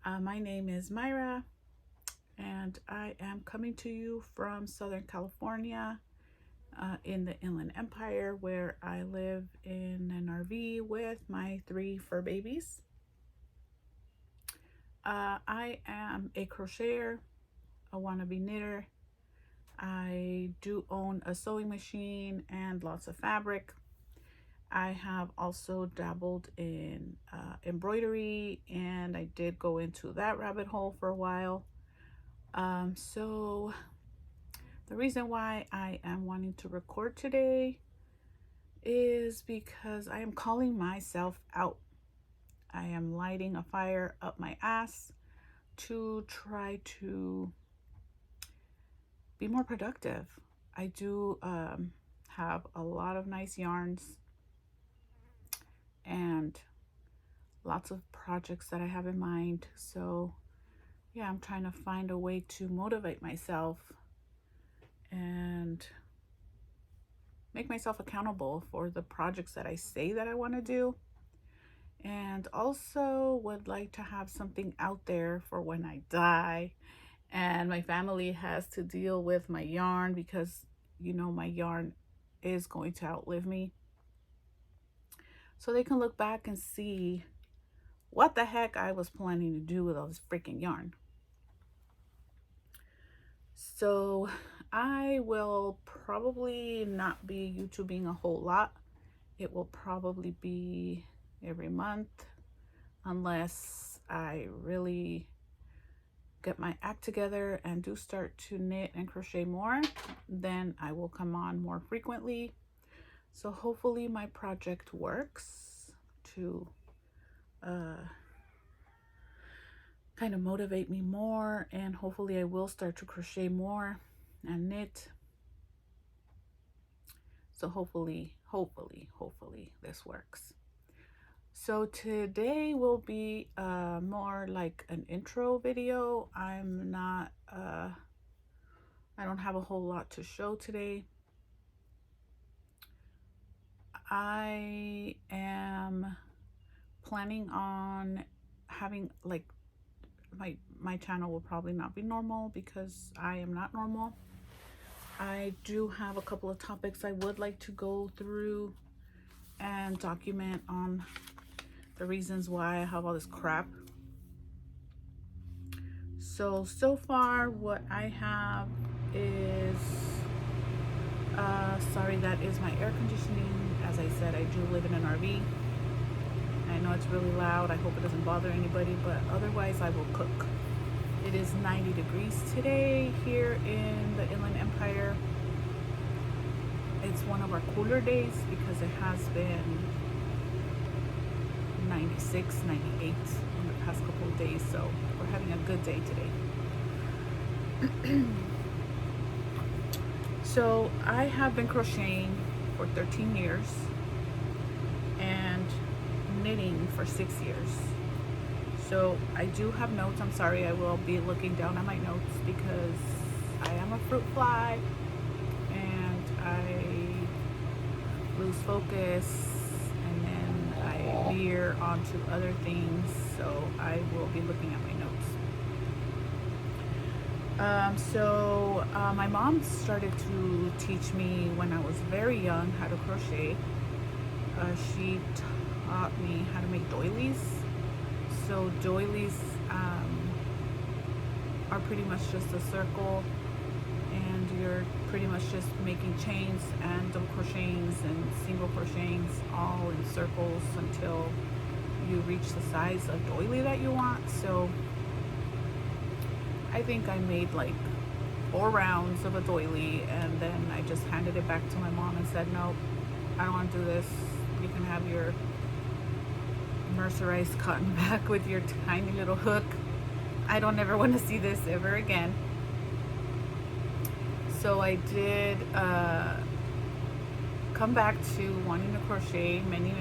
My name is Myra, and I am coming to you from Southern California in the Inland Empire, where I live in an RV with my 3 fur babies. I am a crocheter, a wannabe knitter. I do own a sewing machine and lots of fabric. I have also dabbled in embroidery, and I did go into that rabbit hole for a while. So the reason why I am wanting to record today is because I am calling myself out. I am lighting a fire up my ass to try to be more productive. I do have a lot of nice yarns and lots of projects that I have in mind. So yeah, I'm trying to find a way to motivate myself and make myself accountable for the projects that I say that I want to do. And also would like to have something out there for when I die and my family has to deal with my yarn, because you know my yarn is going to outlive me. So they can look back and see what the heck I was planning to do with all this freaking yarn. So I will probably not be YouTubing a whole lot. It will probably be every month, unless I really get my act together and do start to knit and crochet more. Then I will come on more frequently. So hopefully my project works to kind of motivate me more, and hopefully I will start to crochet more and knit. So hopefully this works. So today will be more like an intro video. I don't have a whole lot to show today. I am planning on having like my channel will probably not be normal because I am not normal. I do have a couple of topics I would like to go through and document on the reasons why I have all this crap. So far what I have is sorry, that is my air conditioning. As I said, I do live in an RV. I know it's really loud. I hope it doesn't bother anybody, but otherwise I will cook. It is 90 degrees today here in the Inland Empire. It's one of our cooler days because it has been 96, 98 in the past couple of days. So we're having a good day today. So I have been crocheting for 13 years and knitting for 6 years. So I do have notes. I'm sorry, I will be looking down at my notes because I am a fruit fly and I lose focus and then I veer onto other things. So I will be looking at my notes. My mom started to teach me when I was very young how to crochet. She taught me how to make doilies. So doilies are pretty much just a circle, and you're pretty much just making chains and double crotchets and single crotchets all in circles until you reach the size of doily that you want. So I think I made like 4 rounds of a doily, and then I just handed it back to my mom and said, nope, I don't want to do this. You can have your mercerized cotton back with your tiny little hook. I don't ever want to see this ever again. So I did come back to wanting to crochet many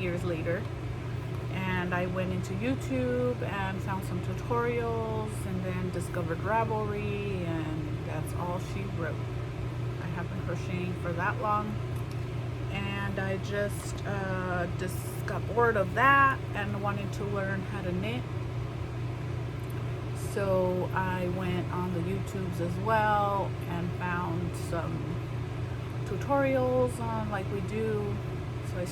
years later, and I went into YouTube and found some tutorials and then discovered Ravelry, and that's all she wrote. I have been crocheting for that long, and I just got bored of that and wanted to learn how to knit. So I went on the YouTubes as well and found some tutorials on like we do. So I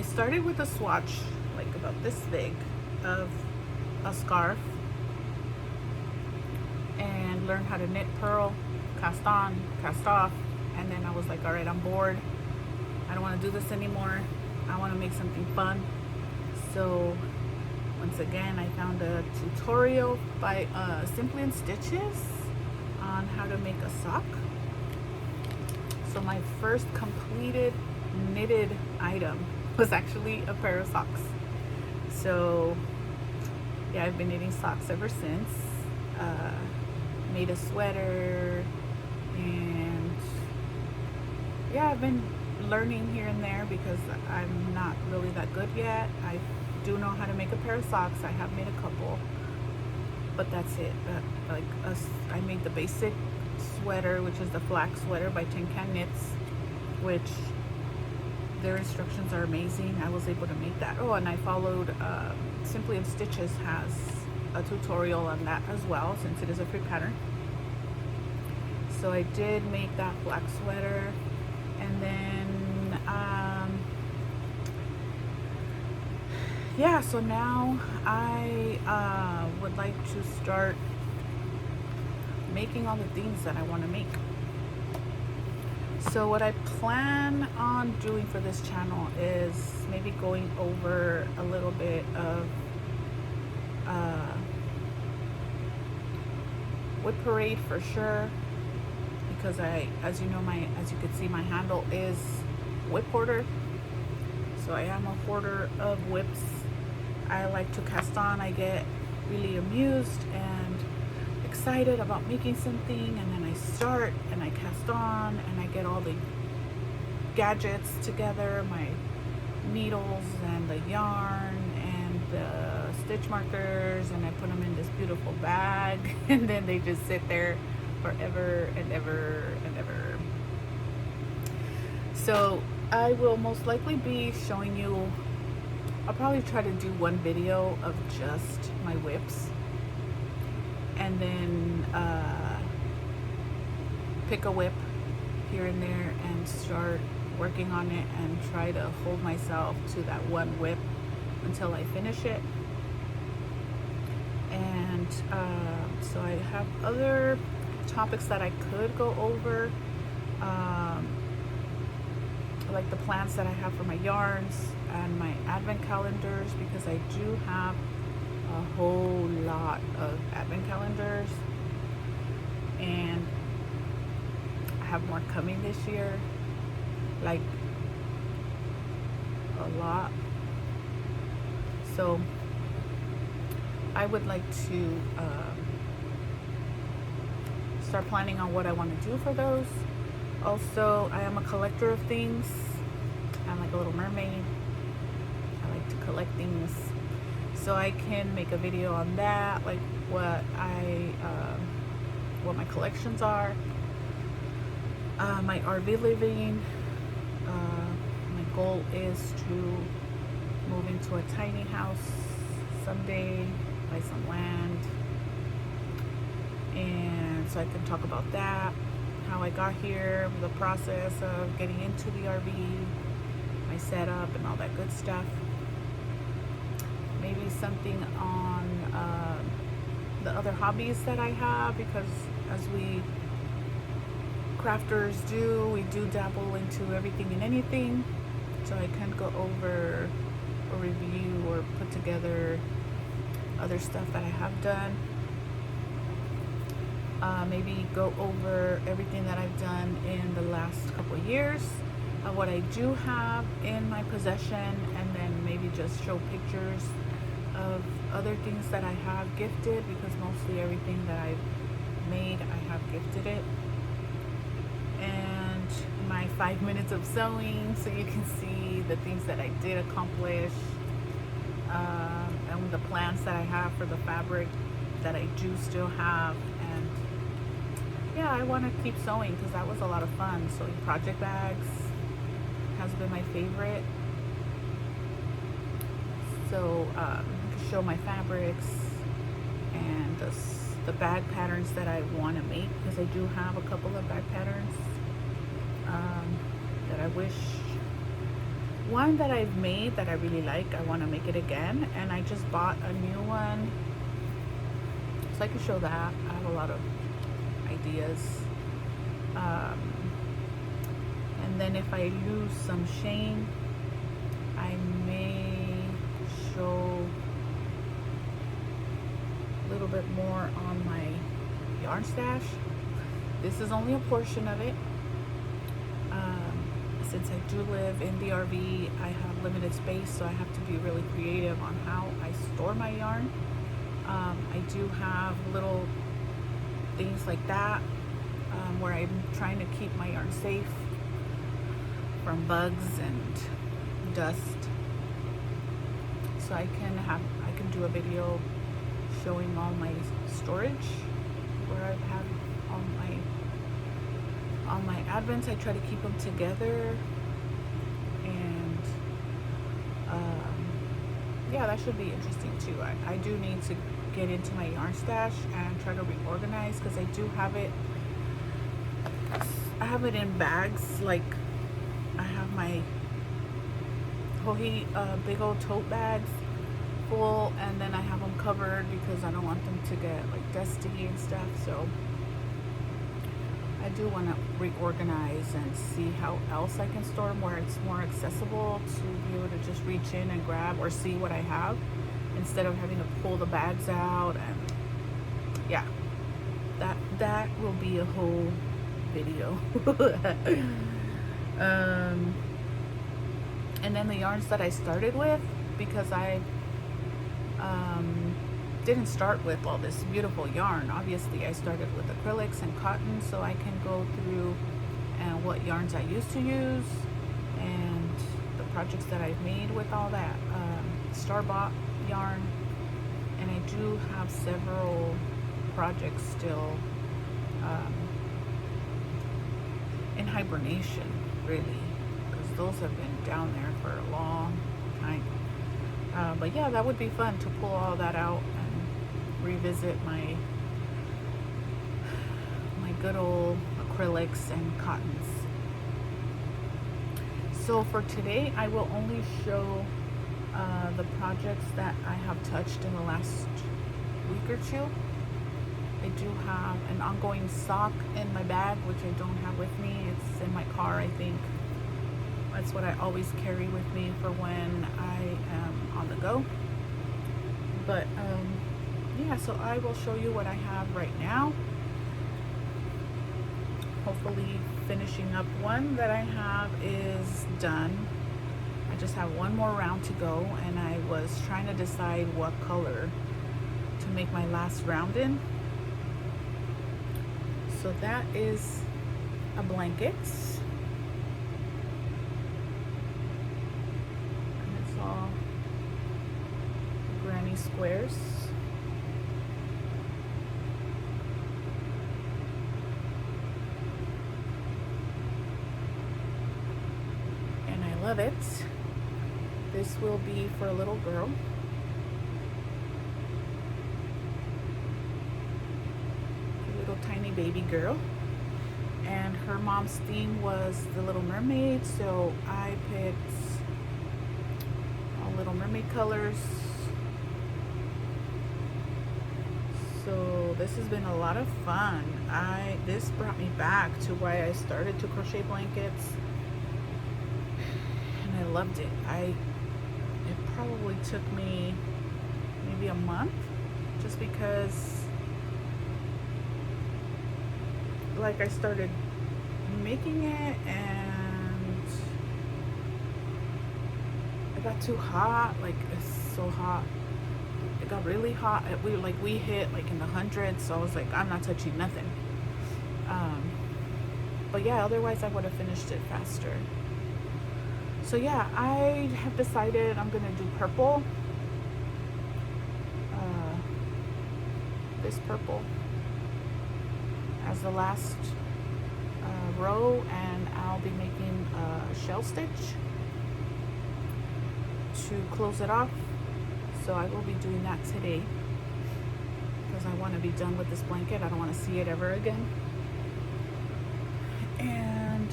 started with a swatch like about this big of a scarf and learned how to knit, purl, cast on, cast off, and then I was like, all right, I'm bored. I don't want to do this anymore. I want to make something fun. So once again, I found a tutorial by Simply in Stitches on how to make a sock. So my first completed knitted item was actually a pair of socks. So yeah, I've been knitting socks ever since. Made a sweater, and yeah, I've been learning here and there because I'm not really that good yet. I do know how to make a pair of socks. I have made a couple, but that's it. I made the basic sweater, which is the flax sweater by Tin Can Knits, which their instructions are amazing. I was able to make that. Oh, and I followed Simply in Stitches has a tutorial on that as well, since it is a free pattern. So I did make that flax sweater, and then yeah, so now I would like to start making all the things that I want to make. So what I plan on doing for this channel is maybe going over a little bit of Whip Parade for sure, because as you can see, my handle is Whip Hoarder. So I am a hoarder of whips. I like to cast on. I get really amused and excited about making something, and then I start and I cast on and I get all the gadgets together, my needles and the yarn and the stitch markers, and I put them in this beautiful bag and then they just sit there forever and ever and ever. So I will most likely be showing you, I'll probably try to do one video of just my whips, and then pick a whip here and there and start working on it and try to hold myself to that one whip until I finish it. And so I have other topics that I could go over, like the plans that I have for my yarns and my advent calendars, because I do have a whole lot of advent calendars, and I have more coming this year, like a lot. So I would like to start planning on what I want to do for those. Also, I am a collector of things. I'm like a little mermaid. I like to collect things. So I can make a video on that, like what my collections are. My RV living. My goal is to move into a tiny house someday, buy some land, and so I can talk about that, how I got here, the process of getting into the RV, my setup and all that good stuff. Maybe something on the other hobbies that I have, because as we crafters do, we do dabble into everything and anything. So I can go over or review or put together other stuff that I have done. Maybe go over everything that I've done in the last couple of years, what I do have in my possession, and then maybe just show pictures of other things that I have gifted, because mostly everything that I've made, I have gifted it. And my 5 minutes of sewing, so you can see the things that I did accomplish, and the plans that I have for the fabric that I do still have. And yeah, I want to keep sewing because that was a lot of fun. Sewing project bags has been my favorite. So show my fabrics and the bag patterns that I want to make, because I do have a couple of bag patterns that I wish, one that I've made that I really like, I want to make it again, and I just bought a new one, so I can show that. I have a lot of ideas. And then if I lose some shame, I may show a little bit more on my yarn stash. This is only a portion of it. Since I do live in the RV, I have limited space, so I have to be really creative on how I store my yarn. I do have little things like that where I'm trying to keep my yarn safe from bugs and dust. So I can do a video showing all my storage where I've had all my advents. I try to keep them together, and yeah, that should be interesting too. I do need to get into my yarn stash and try to reorganize, because I do have it. I have it in bags. Like I have my Hohi big old tote bags full, and then I have them covered because I don't want them to get like dusty and stuff. So I do want to reorganize and see how else I can store them where it's more accessible to be able to just reach in and grab or see what I have, instead of having to pull the bags out. And yeah, that will be a whole video. And then the yarns that I started with, because I didn't start with all this beautiful yarn. Obviously I started with acrylics and cotton, so I can go through and what yarns I used to use and the projects that I've made with all that store-bought yarn. And I do have several projects still in hibernation, really, because those have been down there for a long time. But yeah, that would be fun to pull all that out and revisit my good old acrylics and cottons. So for today, I will only show the projects that I have touched in the last week or two. I do have an ongoing sock in my bag, which I don't have with me. It's in my car, I think. That's what I always carry with me for when I am on the go. But yeah, so I will show you what I have right now. Hopefully finishing up one that I have is done. I just have one more round to go, and I was trying to decide what color to make my last round in. So that is a blanket. And it's all granny squares. And I love it. This will be for a little girl. Tiny baby girl, and her mom's theme was the Little Mermaid, so I picked all Little Mermaid colors. So this has been a lot of fun. This brought me back to why I started to crochet blankets, and I loved it. It probably took me maybe a month, just because like I started making it and it got too hot. Like, it's so hot. It got really hot. We hit like in the hundreds, so I was like, I'm not touching nothing. But yeah, otherwise I would have finished it faster. So yeah, I have decided I'm gonna do purple. This purple as the last row, and I'll be making a shell stitch to close it off, So I will be doing that today because I want to be done with this blanket. I don't want to see it ever again. And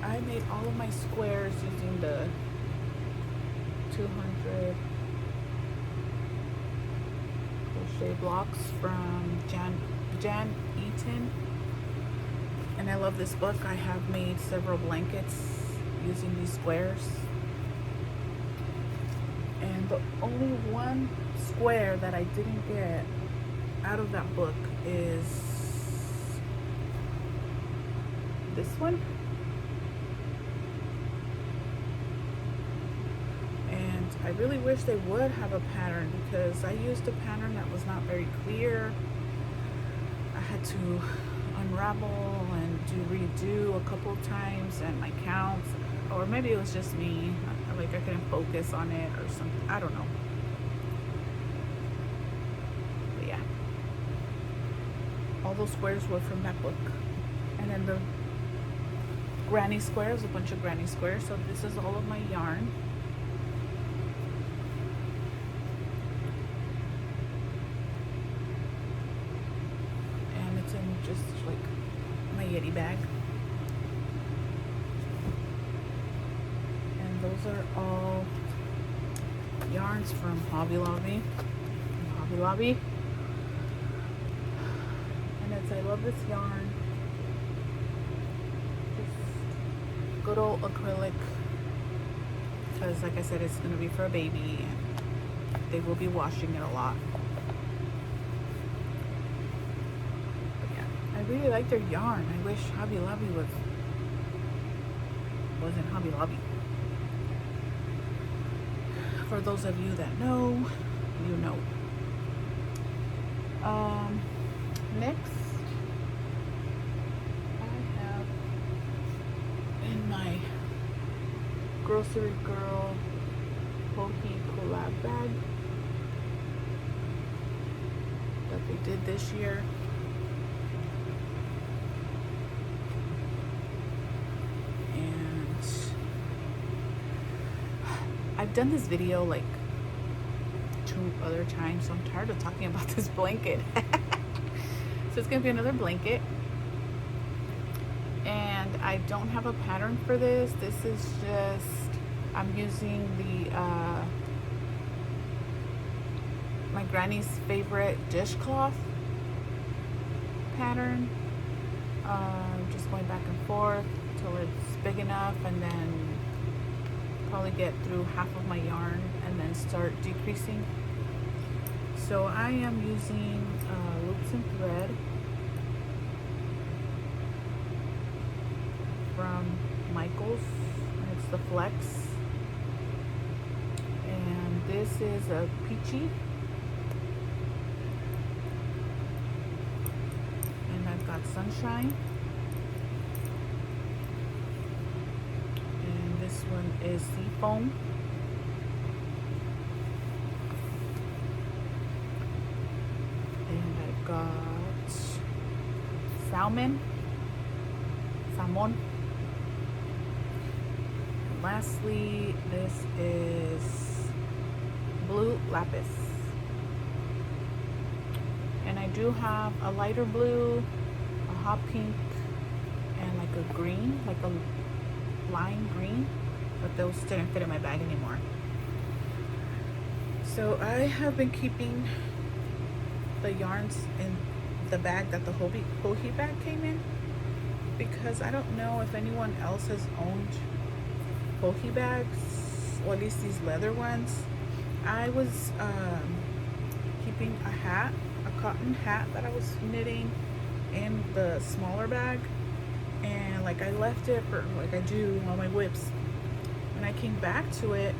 I made all of my squares using the 200 crochet blocks from Jan Eaton. And I love this book. I have made several blankets using these squares. And the only one square that I didn't get out of that book is this one. And I really wish they would have a pattern because I used a pattern that was not very clear. I had to unravel and redo a couple of times, and my counts, or maybe it was just me, like I couldn't focus on it or something, I don't know. But yeah, all those squares were from that book. And then the granny squares, a bunch of granny squares. So this is all of my yarn. And it's in just like my Yeti bag. And those are all yarns from Hobby Lobby. And I love this yarn. Just good old acrylic. Because like I said, it's going to be for a baby and they will be washing it a lot. But yeah, I really like their yarn. I wish Hobby Lobby wasn't Hobby Lobby. For those of you that know, you know. Next, I have in my Grocery Girl Pokey collab bag that they did this year. And I've done this video like 2 other times, so I'm tired of talking about this blanket. So it's gonna be another blanket, and I don't have a pattern for this. This is just, I'm using the my granny's favorite dishcloth pattern. Just going back and forth till it's big enough, and then probably get through half of my yarn and then start decreasing. So I am using loops and thread from Michaels, and it's the Flex. And this is a peachy. And I've got sunshine. And this one is seafoam. Got salmon. And lastly, this is blue lapis. And I do have a lighter blue, a hot pink, and like a green, like a lime green, but those didn't fit in my bag anymore. So I have been keeping the yarns in the bag that the Hohi bag came in, because I don't know if anyone else has owned Hohi bags, or at least these leather ones. I was keeping a hat, a cotton hat that I was knitting in the smaller bag, and like I left it for, like I do on my whips. When I came back to it,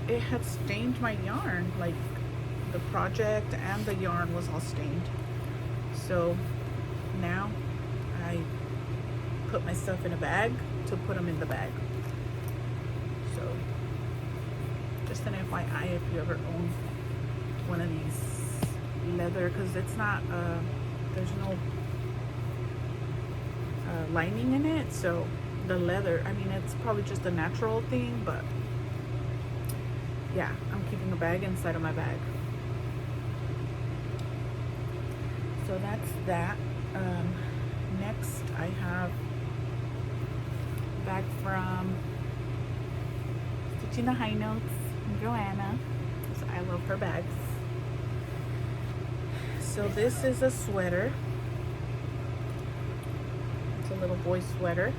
it had stained my yarn, like the project and the yarn was all stained. So now I put my stuff in a bag to put them in the bag. So just an FYI if you ever own one of these leather, because it's not there's no lining in it, so the leather. I mean, it's probably just a natural thing, but yeah, I'm keeping a bag inside of my bag. So that's that. Next, I have a bag from Stitching the High Notes, Joanna, because I love her bags. So this is a sweater. It's a little boy sweater.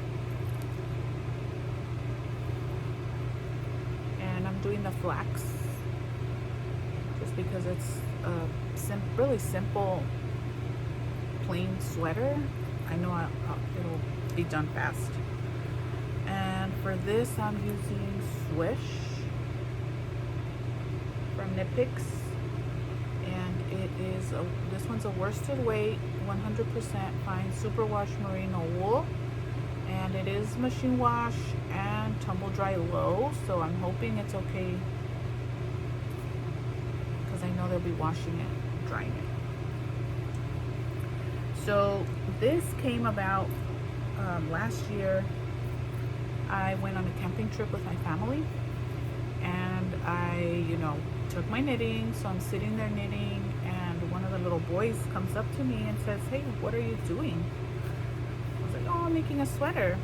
And I'm doing the flax just because it's a really simple, plain sweater. I know it'll be done fast. And for this, I'm using Swish from Knit Picks, and it is this one's a worsted weight, 100% fine superwash merino wool, and it is machine wash and tumble dry low. So I'm hoping it's okay because I know they'll be washing it, drying it. So this came about last year. I went on a camping trip with my family, and I, took my knitting. So I'm sitting there knitting, and one of the little boys comes up to me and says, "Hey, what are you doing?" I was like, "Oh, I'm making a sweater."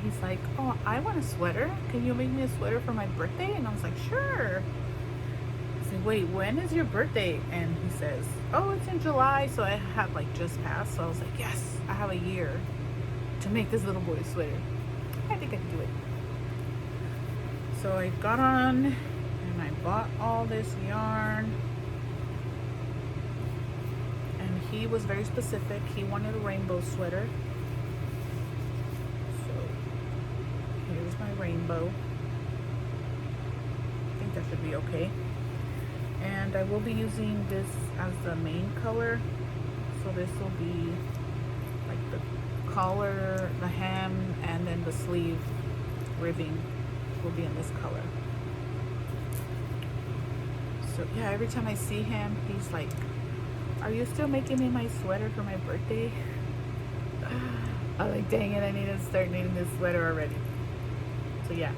He's like, "Oh, I want a sweater. Can you make me a sweater for my birthday?" And I was like, "Sure." I said, "Wait, when is your birthday?" And he says, "Oh, it's in July." So I had just passed. So I was like, "Yes, I have a year to make this little boy's sweater. I think I can do it." So I got on and I bought all this yarn, and he was very specific. He wanted a rainbow sweater. So here's my rainbow. I think that should be okay. And I will be using this as the main color. So this will be like the collar, the hem, and then the sleeve ribbing will be in this color. So yeah, every time I see him, he's like, "Are you still making me my sweater for my birthday?" I'm like, dang it, I need to start knitting this sweater already. So yeah,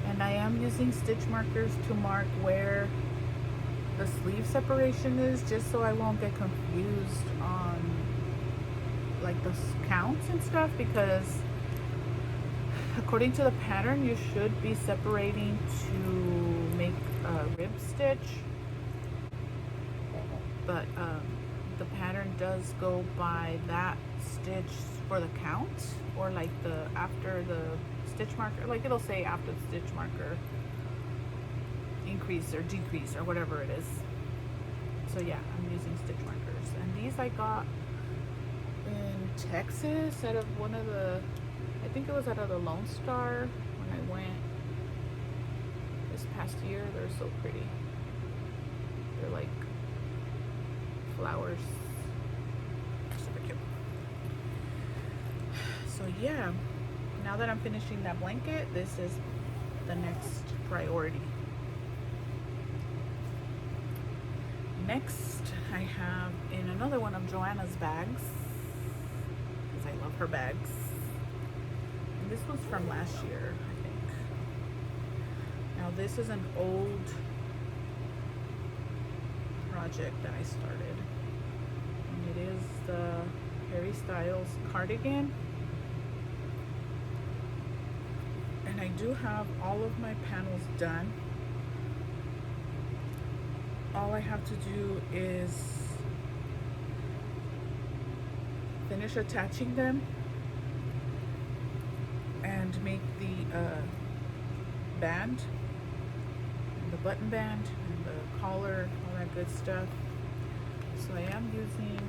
and I am using stitch markers to mark where the sleeve separation is, just so I won't get confused on the counts and stuff, because according to the pattern you should be separating to make a rib stitch, but the pattern does go by that stitch for the count, or after the stitch marker, it'll say after the stitch marker increase or decrease or whatever it is. So yeah, I'm using stitch markers, and these I got in Texas out of I think it was out of the Lone Star when I went this past year. They're so pretty. They're like flowers. Super cute. So yeah, now that I'm finishing that blanket, this is the next priority. Next, I have in another one of Joanna's bags, because I love her bags. And this was from last year, I think. Now this is an old project that I started. And it is the Harry Styles cardigan. And I do have all of my panels done. All I have to do is finish attaching them and make the band, and the button band, and the collar, all that good stuff. So I am using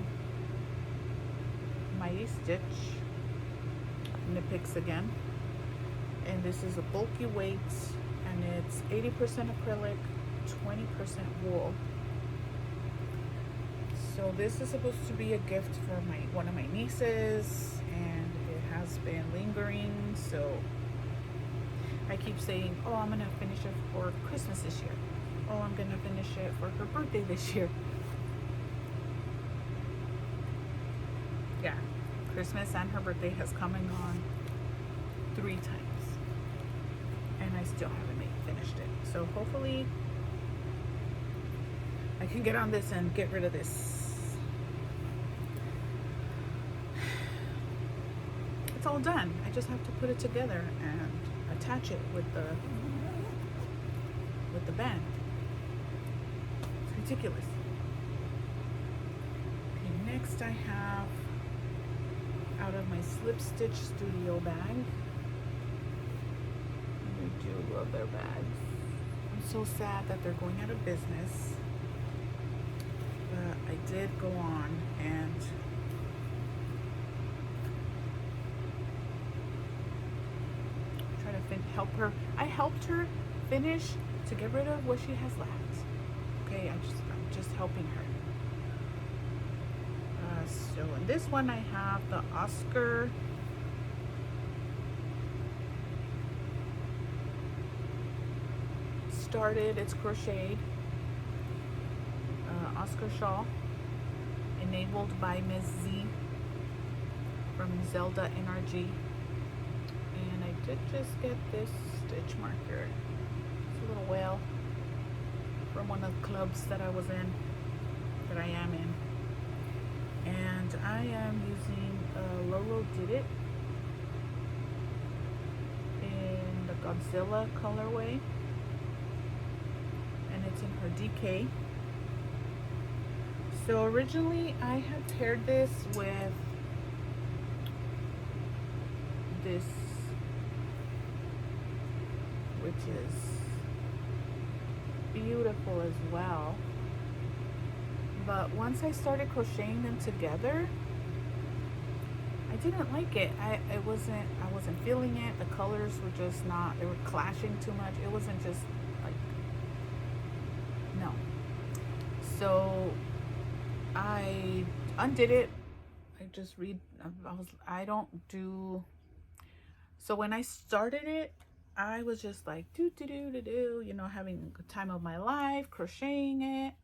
Mighty Stitch Knit Picks again, and this is a bulky weight, and it's 80% acrylic, 20% wool. So this is supposed to be a gift for one of my nieces, and it has been lingering. So I keep saying, "Oh, I'm gonna finish it for Christmas this year. Oh, I'm gonna finish it for her birthday this year." Yeah, Christmas and her birthday has come and gone 3 times, and I still haven't finished it. So hopefully I can get on this and get rid of this. It's all done. I just have to put it together and attach it with the band. It's ridiculous. Okay, next I have out of my Slip Stitch Studio bag. I do love their bags. I'm so sad that they're going out of business. But I did go on and try to help her. I helped her finish to get rid of what she has left. Okay, I'm just helping her. So in this one I have the Oscar Started. It's crocheted. Oscar shawl, enabled by Ms. Z from Zelda NRG. And I did just get this stitch marker. It's a little whale from one of the clubs that I am in. And I am using Lolo Did It in the Godzilla colorway. And it's in her DK. So originally I had paired this with this, which is beautiful as well. But once I started crocheting them together, I didn't like it. I wasn't feeling it. The colors were just not, they were clashing too much. It wasn't just like, no. So I undid it. I don't do, so when I started it, I was just like, you know, having a time of my life, crocheting it.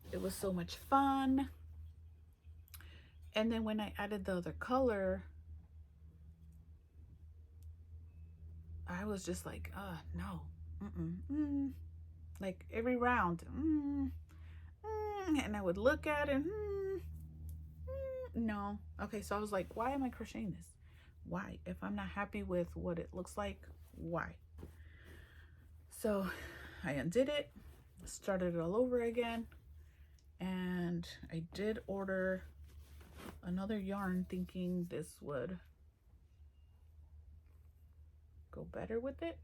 It was so much fun. And then when I added the other color, I was just like, no, like every round, and I would look at it, no. Okay, so I was like, why am I crocheting this? Why? If I'm not happy with what it looks like, why? So I undid it, started it all over again, and I did order another yarn thinking this would go better with it.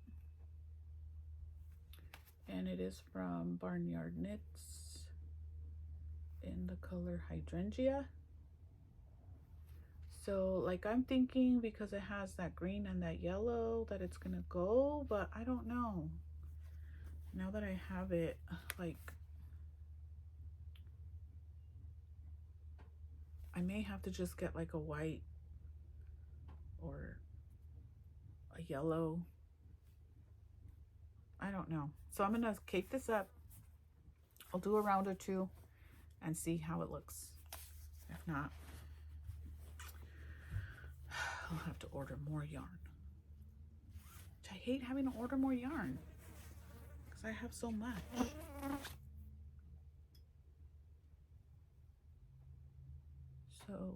And it is from Barnyard Knits in the color Hydrangea. So like I'm thinking because it has that green and that yellow that it's gonna go, but I don't know. Now that I have it, like I may have to just get like a white or a yellow. I don't know. So I'm gonna cake this up. I'll do a round or two and see how it looks. If not, I'll have to order more yarn. Which I hate having to order more yarn because I have so much. So,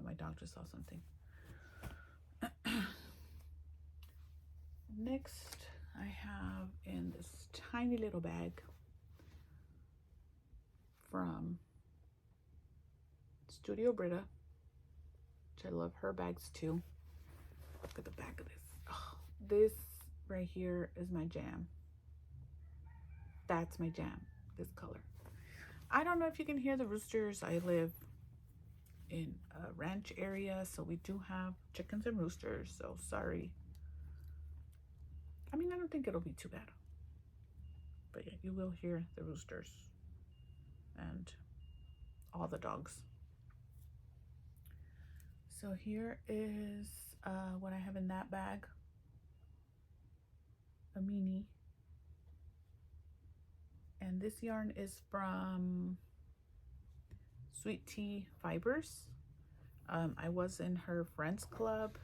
my dog just saw something. Next, I have in this tiny little bag from Studio Britta, which I love her bags too. Look at the back of this. Oh, this right here is my jam. That's my jam, this color. I don't know if you can hear the roosters. I live in a ranch area, so we do have chickens and roosters, so sorry. I mean, I don't think it'll be too bad. But yeah, you will hear the roosters and all the dogs. So here is what I have in that bag. A mini. And this yarn is from Sweet Tea Fibers. I was in her friends club,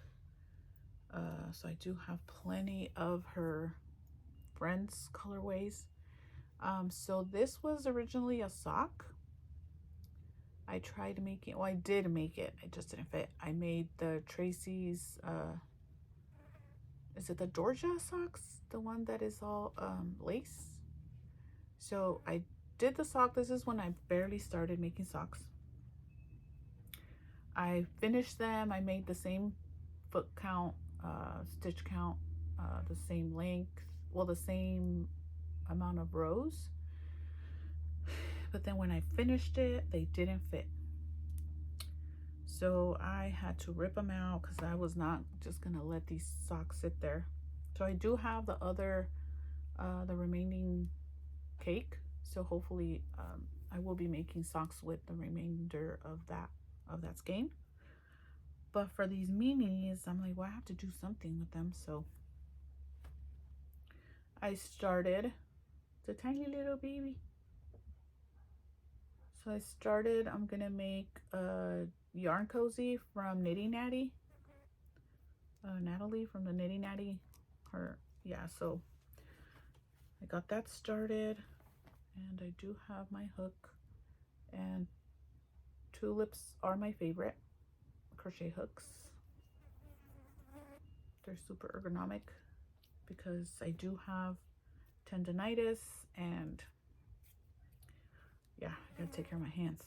so I do have plenty of her friends colorways. So this was originally a sock. I tried making, well, I did make it, it just didn't fit. I made the Tracy's, is it the Georgia socks? The one that is all lace. So I did the sock. This is when I barely started making socks. I finished them. I made the same foot count, stitch count, the same length, well, the same amount of rows. But then when I finished it, they didn't fit. So I had to rip them out because I was not just gonna let these socks sit there. So I do have the other, the remaining cake. So hopefully I will be making socks with the remainder of that skein. But for these minis, I'm like, well, I have to do something with them. So I started the tiny little baby. So I started, I'm gonna make a yarn cozy from Nitty Natty. Natalie from the Nitty Natty. Yeah, so I got that started, and I do have my hook, and tulips are my favorite crochet hooks. They're super ergonomic because I do have tendonitis, and yeah, I gotta take care of my hands.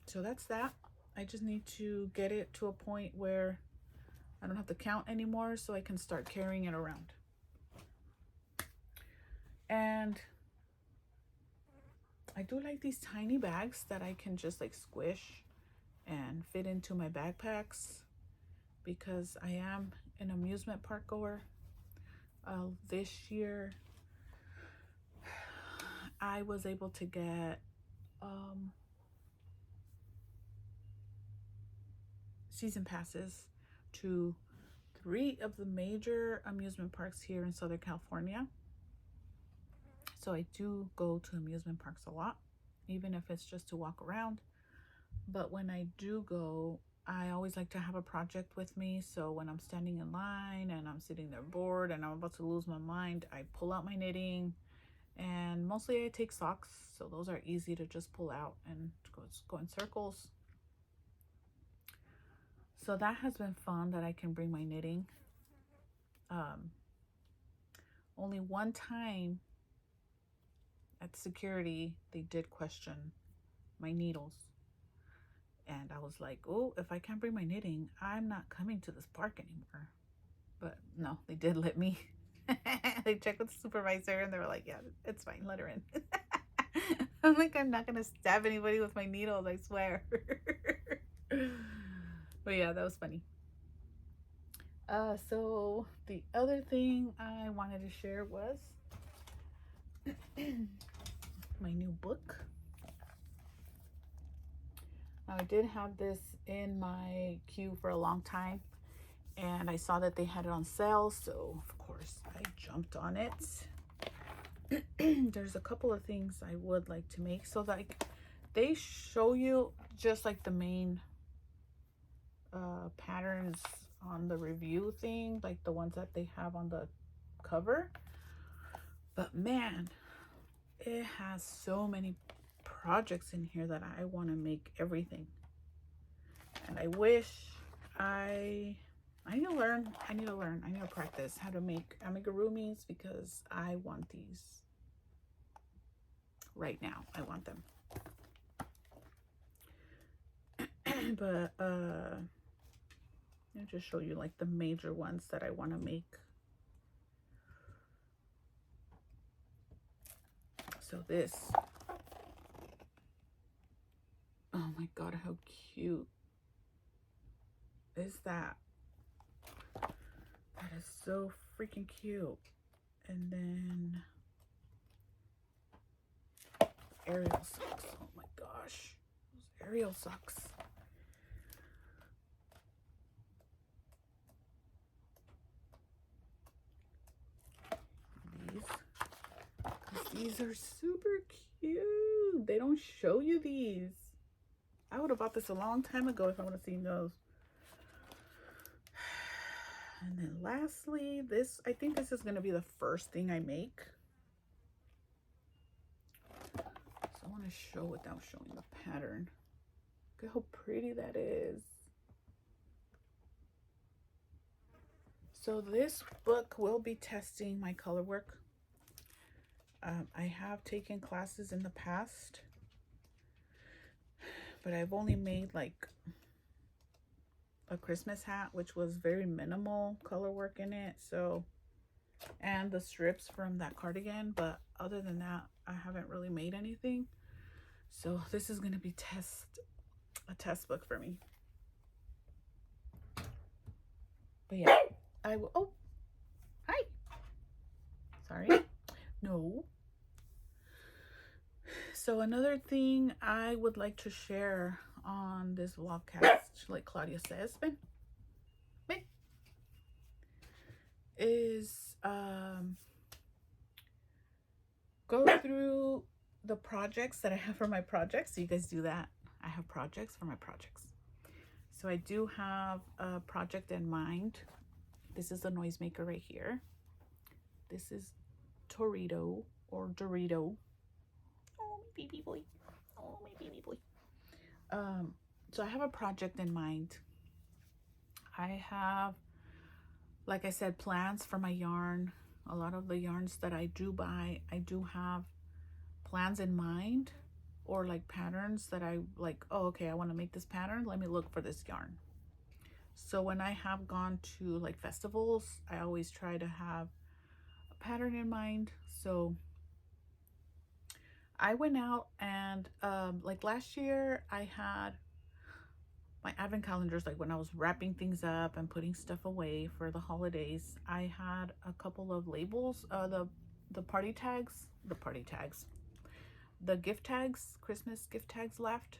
So that's that. I just need to get it to a point where I don't have to count anymore, so I can start carrying it around. And I do like these tiny bags that I can just like squish and fit into my backpacks, because I am an amusement park goer. This year I was able to get season passes to 3 of the major amusement parks here in Southern California. So I do go to amusement parks a lot, even if it's just to walk around. But when I do go, I always like to have a project with me. So when I'm standing in line and I'm sitting there bored and I'm about to lose my mind, I pull out my knitting, and mostly I take socks. So those are easy to just pull out and go in circles. So that has been fun, that I can bring my knitting. Only one time at security, they did question my needles. And I was like, oh, if I can't bring my knitting, I'm not coming to this park anymore. But no, they did let me. They checked with the supervisor and they were like, yeah, it's fine, let her in. I'm like, I'm not gonna stab anybody with my needles, I swear. But yeah, that was funny. So the other thing I wanted to share was my new book. Now, I did have this in my queue for a long time, and I saw that they had it on sale, so of course I jumped on it. There's a couple of things I would like to make. So like they show you just like the main patterns on the review thing, like the ones that they have on the cover. But man, it has so many projects in here that I want to make everything. And I wish I need to learn. I need to practice how to make amigurumis, because I want these right now. I want them. But let me just show you like the major ones that I want to make. So this, oh my god, how cute is that? That is so freaking cute. And then Ariel socks. Oh my gosh, those Ariel socks. These are super cute. They don't show you these. I would have bought this a long time ago if I would have seen those. And then lastly, this, I think this is going to be the first thing I make. So I want to show without showing the pattern. Look how pretty that is. So this book will be testing my color work. I have taken classes in the past, but I've only made like a Christmas hat, which was very minimal color work in it. So, and the strips from that cardigan, but other than that, I haven't really made anything. So this is going to be a test book for me. But yeah, I will. Oh, hi. Sorry. No. So another thing I would like to share on this vlogcast, like Claudia says, is go through the projects that I have for my projects. So you guys do that. I have projects for my projects. So I do have a project in mind. This is a noisemaker right here. This is Dorito. Oh, my baby boy. Oh, my baby boy. So I have a project in mind. I have, like I said, plans for my yarn. A lot of the yarns that I do buy, I do have plans in mind, or like patterns that I like, oh, okay, I want to make this pattern. Let me look for this yarn. So when I have gone to like festivals, I always try to have a pattern in mind. So I went out and like last year I had my advent calendars, like when I was wrapping things up and putting stuff away for the holidays, I had a couple of labels, the party tags, the gift tags, Christmas gift tags left.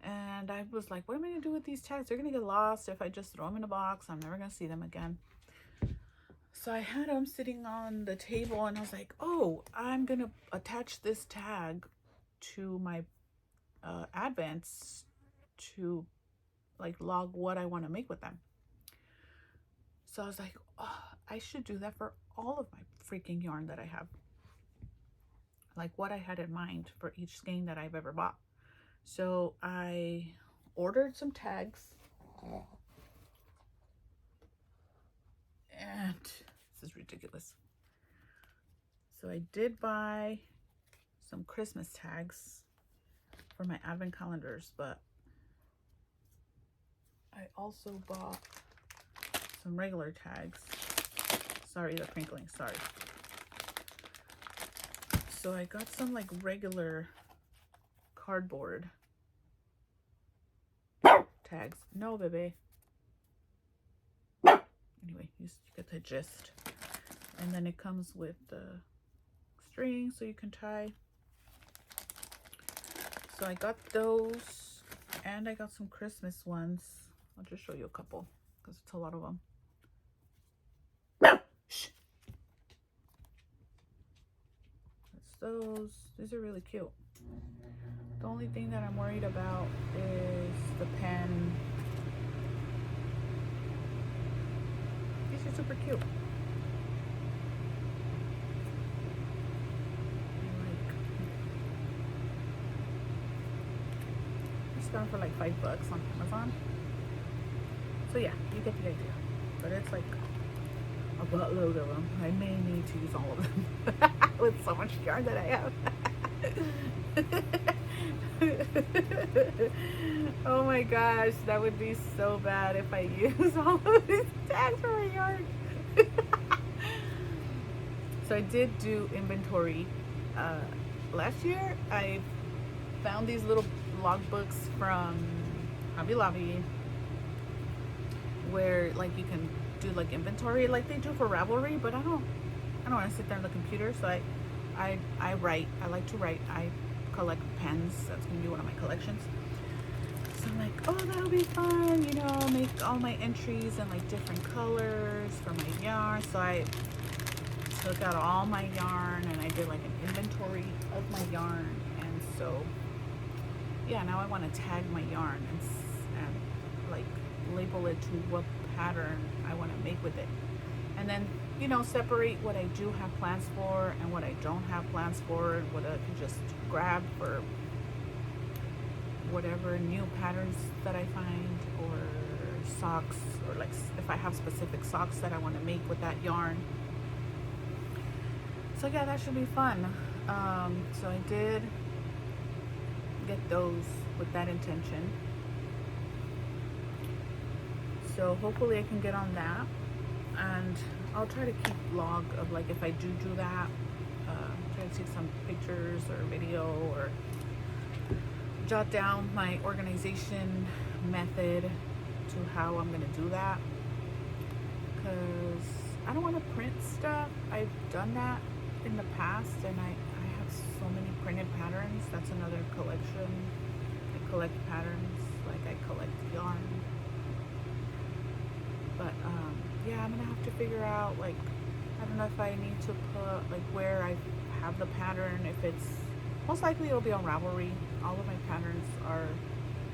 And I was like, what am I gonna do with these tags? They're gonna get lost if I just throw them in a box. I'm never gonna see them again. So I had them sitting on the table and I was like, oh, I'm gonna attach this tag to my advents to like log what I want to make with them. So I was like, oh, I should do that for all of my freaking yarn that I have. Like what I had in mind for each skein that I've ever bought. So I ordered some tags. And this is ridiculous. So I did buy some Christmas tags for my advent calendars, but I also bought some regular tags. Sorry, they're crinkling, sorry. So I got some like regular cardboard tags. No, baby. Anyway, you get the gist. And then it comes with the string so you can tie. So I got those, and I got some Christmas ones. I'll just show you a couple because it's a lot of them. Shh. That's those. These are really cute. The only thing that I'm worried about is the pen. These are super cute. These got them for like $5 on Amazon. So yeah, you get the idea. But it's like a buttload of them. I may need to use all of them with so much yarn that I have. Oh my gosh, that would be so bad if I use all of these tags for my yarn. So I did do inventory last year. I found these little logbooks from Hobby Lobby where like you can do like inventory like they do for Ravelry, but I don't want to sit there on the computer, so I write. I like to write. I collect pens. That's gonna be one of my collections. So I'm like, oh, that'll be fun, you know, make all my entries in like different colors for my yarn. So I took out all my yarn and I did like an inventory of my yarn. And so yeah, now I want to tag my yarn and like label it to what pattern I want to make with it. And then, you know, separate what I do have plans for and what I don't have plans for, and what I can just grab for whatever new patterns that I find, or socks, or like if I have specific socks that I want to make with that yarn. So yeah, that should be fun. So I did get those with that intention. So hopefully I can get on that, and I'll try to keep log of like if I do that. Try to take some pictures or video, or jot down my organization method to how I'm gonna do that, because I don't want to print stuff. I've done that in the past, and I have so many printed patterns. That's another collection. I collect patterns, like I collect yarn. But yeah, I'm gonna have to figure out, like, I don't know if I need to put like where I have the pattern. If it's, most likely it'll be on Ravelry. All of my patterns are,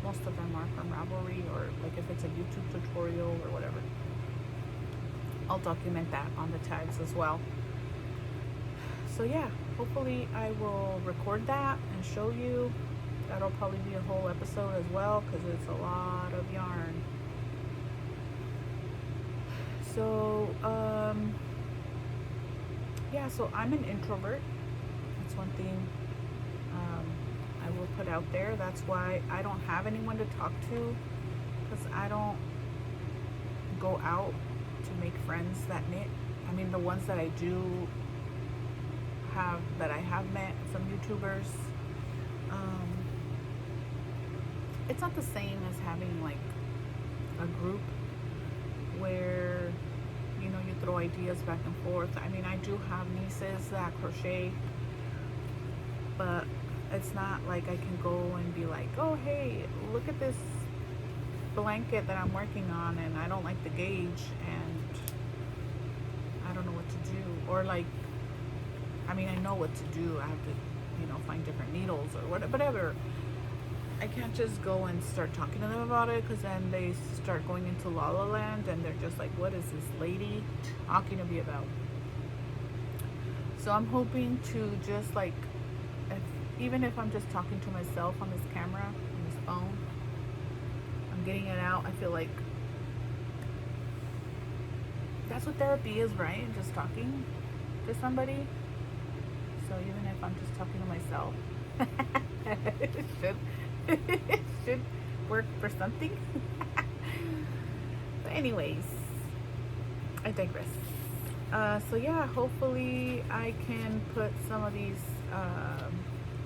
most of them are from Ravelry, or like if it's a YouTube tutorial or whatever, I'll document that on the tags as well. So yeah, hopefully I will record that and show you. That'll probably be a whole episode as well, because it's a lot of yarn. So yeah, so I'm an introvert. That's one thing I will put out there. That's why I don't have anyone to talk to, because I don't go out to make friends that knit. I mean, the ones that I do have, that I have met, some YouTubers, it's not the same as having like a group where, you know, you throw ideas back and forth. I mean, I do have nieces that crochet, but it's not like I can go and be like, oh hey, look at this blanket that I'm working on and I don't like the gauge and I don't know what to do. Or like, I mean, I know what to do. I have to, you know, find different needles or whatever. I can't just go and start talking to them about it, because then they start going into La La Land and they're just like, what is this lady talking to me about? So I'm hoping to just like, even if I'm just talking to myself on this camera, on this phone, I'm getting it out. I feel like that's what therapy is, right? Just talking to somebody. So even if I'm just talking to myself, it should work for something. But anyways, I digress. So yeah, hopefully I can put some of these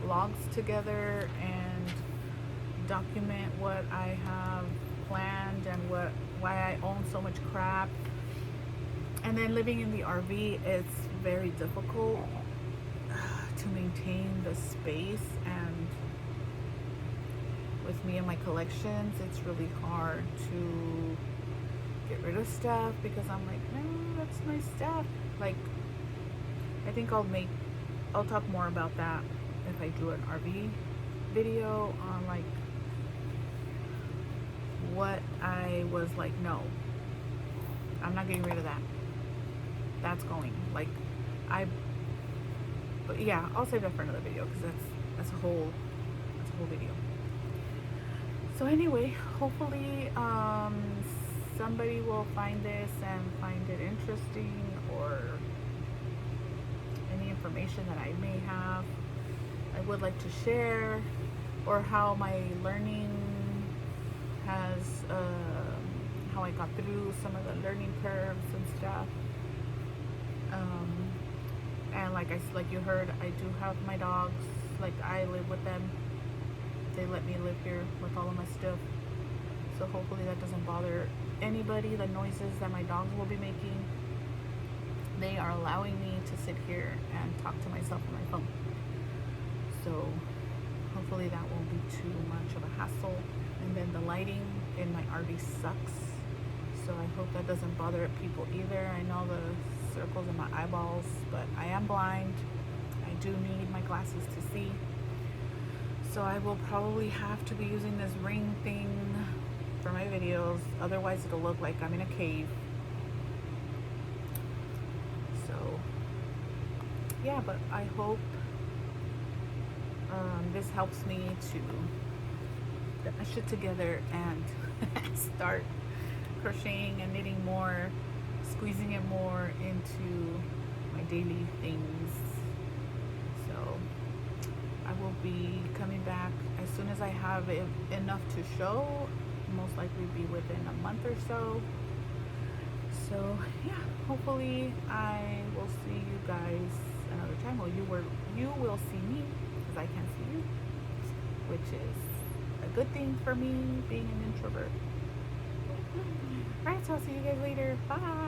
logs together and document what I have planned and why I own so much crap. And then living in the RV, it's very difficult to maintain the space, and with me and my collections, it's really hard to get rid of stuff, because I'm like, no, that's my stuff. Like, I think I'll talk more about that if I do an RV video on like what I was like, no, I'm not getting rid of that. That's going, like, but yeah, I'll save that for another video, because that's a whole video. So anyway, hopefully somebody will find this and find it interesting, or any information that I may have I would like to share, or how my learning has how I got through some of the learning curves and stuff. And like you heard, I do have my dogs. Like, I live with them. They let me live here with all of my stuff. So hopefully that doesn't bother anybody, the noises that my dogs will be making. They are allowing me to sit here and talk to myself on my phone. So hopefully that won't be too much of a hassle. And then the lighting in my RV sucks. So I hope that doesn't bother people either. I know the circles in my eyeballs, but I am blind. I do need my glasses to see. So I will probably have to be using this ring thing for my videos, otherwise it'll look like I'm in a cave. So yeah, but I hope this helps me to get my shit together and start crocheting and knitting more, squeezing it more into my daily things. So I will be coming back as soon as I have enough to show, most likely be within a month or so. So yeah, hopefully I will see you guys another time. Well, you will see me because I can't see you, which is a good thing for me being an introvert. Alright, so I'll see you guys later. Bye.